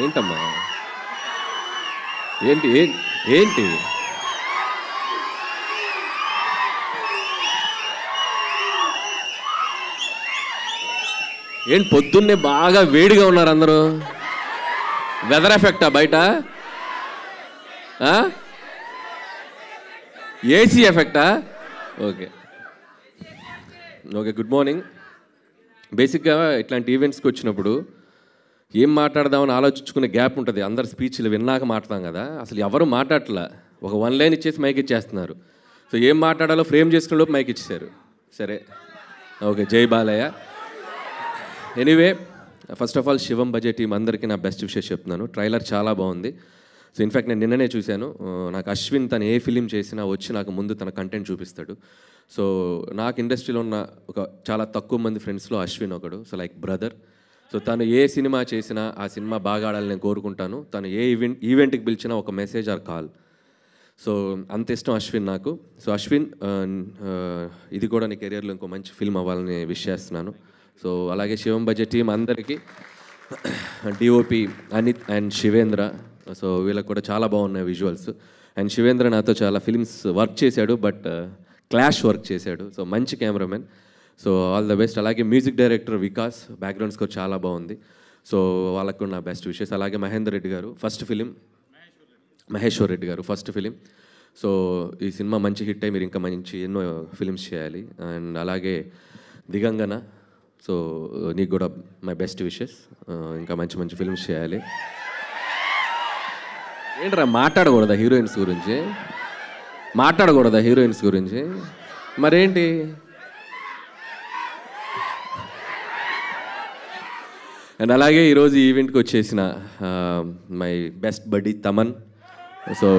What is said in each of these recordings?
ఏంటమ్మా ఏంటి ఏంటి ఏంటి పొద్దున్నే బాగా వేడిగా ఉన్నారు అందరూ. వెదర్ ఎఫెక్టా బయట? ఏసీ ఎఫెక్టా? Okay okay, good morning. బేసిక్గా ఇట్లాంటి ఈవెంట్స్కి వచ్చినప్పుడు ఏం మాట్లాడదామని ఆలోచించుకునే గ్యాప్ ఉంటుంది. అందరు స్పీచ్లు విన్నాక మాట్లాడతాం కదా, అసలు ఎవరు మాట్లాడట్లా. ఒక 1 లైన్ ఇచ్చేసి మైక్ ఇచ్చేస్తున్నారు. సో ఏం మాట్లాడాలో ఫ్రేమ్ చేసుకునే లోపు మైక్ ఇచ్చేసారు. సరే ఓకే, జై Balayya. Anyway, first of all Shivam budget team అందరికీ నా బెస్ట్ విషెస్ చెప్తున్నాను. ట్రైలర్ చాలా బాగుంది. సో ఇన్ఫ్యాక్ట్ నేను నిన్ననే చూశాను. నాకు అశ్విన్ తను ఏ ఫిలిం చేసినా వచ్చి నాకు ముందు తన కంటెంట్ చూపిస్తాడు. సో నాకు ఇండస్ట్రీలో ఉన్న ఒక చాలా తక్కువ మంది ఫ్రెండ్స్లో అశ్విన్ ఒకడు. So like brother. సో తను ఏ సినిమా చేసినా ఆ సినిమా బాగా ఆడాలని నేను కోరుకుంటాను. తను ఏ ఈవెంట్కి పిలిచినా ఒక మెసేజ్ ఆర్ కాల్. సో అంత ఇష్టం అశ్విన్ నాకు. సో అశ్విన్, ఇది కూడా నీ కెరియర్లో ఇంకో మంచి ఫిల్మ్ అవ్వాలని విష్ చేస్తున్నాను. సో అలాగే శివం బడ్జెట్ టీం అందరికీ, DOP Anith and Shivendra. So వీళ్ళకి కూడా చాలా బాగున్నాయి విజువల్స్. అండ్ శివేంద్ర నాతో చాలా ఫిల్మ్స్ వర్క్ చేశాడు, బట్ క్లాష్ వర్క్ చేశాడు. సో మంచి cameraman. So all the best. అలాగే music director Vikas, background score చాలా బాగుంది. సో వాళ్ళకు కూడా నా బెస్ట్ విషెస్. అలాగే మహేందర్ రెడ్డి గారు ఫస్ట్ ఫిలిం, మహేశ్వర్ రెడ్డి గారు ఫస్ట్ ఫిలిం. సో ఈ సినిమా మంచి హిట్ అయ్యి మీరు ఇంకా మంచి ఎన్నో ఫిలిమ్స్ చేయాలి. అండ్ అలాగే దిగంగన, సో నీకు కూడా మై బెస్ట్ విషెస్. ఇంకా మంచి మంచి ఫిల్మ్స్ చేయాలి. ఏంట్రా మాట్లాడకూడదా హీరోయిన్స్ గురించి? మాట్లాడకూడదా హీరోయిన్స్ గురించి? మరేంటి? అండ్ అలాగే ఈరోజు ఈవెంట్కి వచ్చేసిన మై బెస్ట్ బడ్డీ తమన్. సో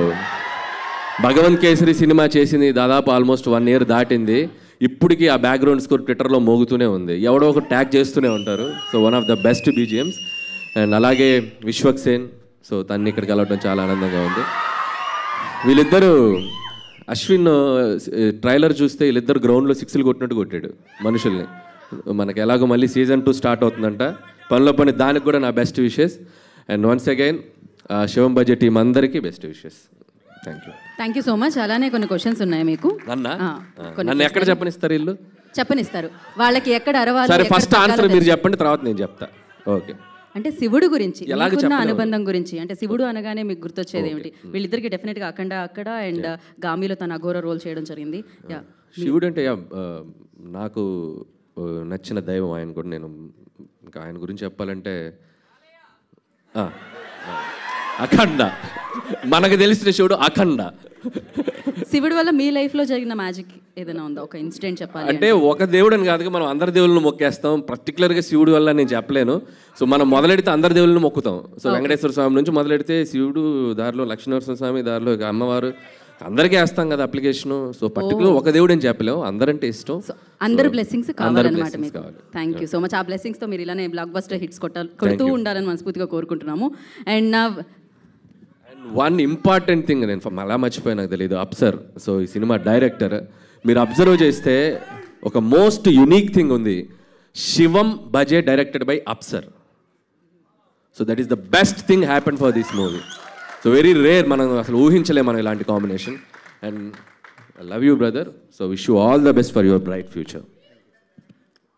భగవంత్ కేసరి సినిమా చేసింది దాదాపు ఆల్మోస్ట్ 1 year దాటింది. ఇప్పటికీ ఆ బ్యాక్గ్రౌండ్ స్కోర్ ట్విట్టర్లో మోగుతూనే ఉంది. ఎవడో ఒక ట్యాగ్ చేస్తూనే ఉంటారు. So one of the best BGMs. And అలాగే విశ్వక్ సేన్. సో తన్ని ఇక్కడికి వెళ్ళడం చాలా ఆనందంగా ఉంది. వీళ్ళిద్దరూ, అశ్విన్ ట్రైలర్ చూస్తే వీళ్ళిద్దరు గ్రౌండ్లో 6లు కొట్టినట్టు కొట్టాడు మనుషుల్ని. మనకి ఎలాగో మళ్ళీ సీజన్ 2 స్టార్ట్ అవుతుందంట. పనిలో పని దానికి కూడా నా best wishes. And once again Shivam budget team అందరికీ best wishes. Thank you so much. అలానే కొన్ని క్వశ్చన్స్ ఉన్నాయి మీకు. నన్ను ఎక్కడ చెప్పనిస్తారు? ఇల్లు చెప్పనిస్తారు వాళ్ళకి, ఎక్కడ అరవాలి. సరే, ఫస్ట్ ఆన్సర్ మీరు చెప్పండి, తర్వాత నేను చెప్తా. ఓకే. అంటే శివుడు గురించి, మీకున్న అనుబంధం గురించి. అంటే శివుడు అనగానే మీకు గుర్తొచ్చేది ఏమిటి? వీళ్ళిద్దరికి డెఫినెట్గా అఖండ అక్కడ అండ్ గామిలో తన అఘోర రోల్ చేయడం జరిగింది. శివుడు అంటే నాకు నచ్చిన దైవం ఆయన కూడా. నేను ఇంకా ఆయన గురించి చెప్పాలంటే అఖండ, మనకు తెలిసిన శివుడు అఖండ. శివుడు వల్ల మీ లైఫ్లో జరిగిన మ్యాజిక్ ఏదైనా ఉందా? ఒక ఇన్సిడెంట్ చెప్పాలి అంటే. ఒక దేవుడు అని కాదుగా, మనం అందరి దేవుళ్ళని మొక్కేస్తాం. పర్టికులర్గా శివుడు వల్ల నేను చెప్పలేను. సో మనం మొదలెడితే అందరి దేవుళ్ళని మొక్కుతాం. సో వెంకటేశ్వర స్వామి నుంచి మొదలెడితే శివుడు, దారిలో లక్ష్మీనరసింహ స్వామి, దారిలో అమ్మవారు, అందరికీ వేస్తాం కదా అప్లికేషన్. సో పర్టికులర్ ఒక దేవుడు అని చెప్పలేము, అందరంటే ఇష్టం. అందరు బ్లెస్సింగ్స్ కావాలన్నమాట మీకు. Thank you so much. ఆ బ్లెస్సింగ్స్తో మీరు ఇలానే బ్లాక్ బస్టర్ హిట్స్ కొడుతూ ఉండాలని మనస్ఫూర్తిగా కోరుకుంటున్నాము. అండ్ వన్ ఇంపార్టెంట్ థింగ్ నేను అలా మర్చిపోయి, నాకు తెలియదు, అప్సర్. సో ఈ సినిమా డైరెక్టర్ మీరు అబ్జర్వ్ చేస్తే ఒక మోస్ట్ యునీక్ థింగ్ ఉంది. శివం బడ్జెట్ డైరెక్టెడ్ బై అప్సర్. So that is the best thing happen for this movie. So very rare, మనం అసలు ఊహించలేము మనం ఇలాంటి combination. And I love you brother. So wish you all the best for your bright future.